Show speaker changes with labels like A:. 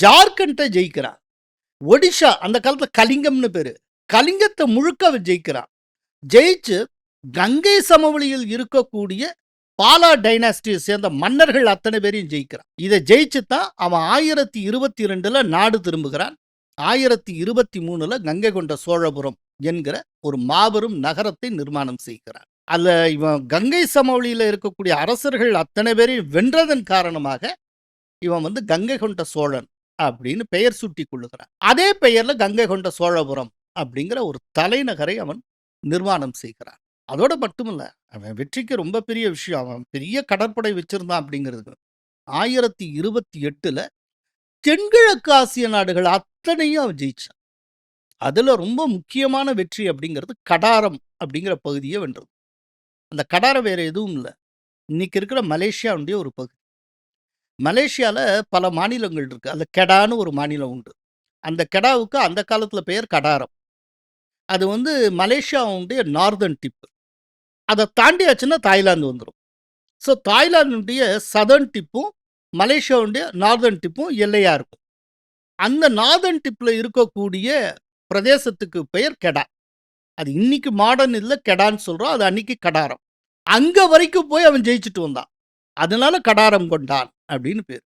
A: ஜார்க்கண்ட்டை ஜெயிக்கிறான். ஒடிஷா அந்த காலத்துல கலிங்கம்னு பேரு. கலிங்கத்தை முழுக்க அவன் ஜெயிக்கிறான். ஜெயிச்சு கங்கை சமவெளியில் இருக்கக்கூடிய பாலா டைனாஸ்டியை சேர்ந்த மன்னர்கள் அத்தனை பேரையும் ஜெயிக்கிறான். இதை ஜெயிச்சு தான் அவன் 1022ல் நாடு திரும்புகிறான். 1023ல் கங்கை கொண்ட சோழபுரம் என்கிற ஒரு மாபெரும் நகரத்தை நிர்மாணம் செய்கிறான். அல்ல இவன் கங்கை சமவெளியில் இருக்கக்கூடிய அரசர்கள் அத்தனை பேரையும் வென்றதன் காரணமாக இவன் கங்கை கொண்ட சோழன் அப்படின்னு பெயர் சூட்டி கொள்ளுகிறான். அதே பெயர்ல கங்கை கொண்ட சோழபுரம் அப்படிங்கிற ஒரு தலைநகரை அவன் நிர்மாணம் செய்கிறான். அதோட மட்டுமில்ல, அவன் வெற்றிக்கு ரொம்ப பெரிய விஷயம். அவன் பெரிய கடற்படை வச்சிருந்தான் அப்படிங்கிறது. 1028ல் தென்கிழக்கு ஆசிய நாடுகள் அத்தனையும் அவன் ஜெயிச்சான். அதுல ரொம்ப முக்கியமான வெற்றி அப்படிங்கிறது கடாரம் அப்படிங்கிற பகுதியை வென்றது. அந்த கடாரம் வேற எதுவும் இல்லை, இன்னைக்கு இருக்கிற மலேசியாவுடைய ஒரு பகுதி. மலேசியால பல மாநிலங்கள் இருக்கு. அந்த கெடான்னு ஒரு மாநிலம் உண்டு. அந்த கெடாவுக்கு அந்த காலத்துல பெயர் கடாரம். அது மலேசியாவுடைய நார்தர்ன் டிப். அதை தாண்டியாச்சுன்னா தாய்லாந்து வந்துடும். ஸோ தாய்லாந்துடைய சதர்ன் டிப்பும் மலேசியாவுடைய நார்தர்ன் டிப்பும் எல்லையா இருக்கும். அந்த நார்தர்ன் டிப்ல இருக்கக்கூடிய பிரதேசத்துக்கு பெயர் கெடா. அது இன்னைக்கு மாடர்ன் இல்லை, கெடான்னு சொல்றோம். அது அன்னைக்கு கடாரம். அங்க வரைக்கும் போய் அவன் ஜெயிச்சுட்டு வந்தான். அதனால கடாரம் கொண்டான் அப்படின்னு பேர்.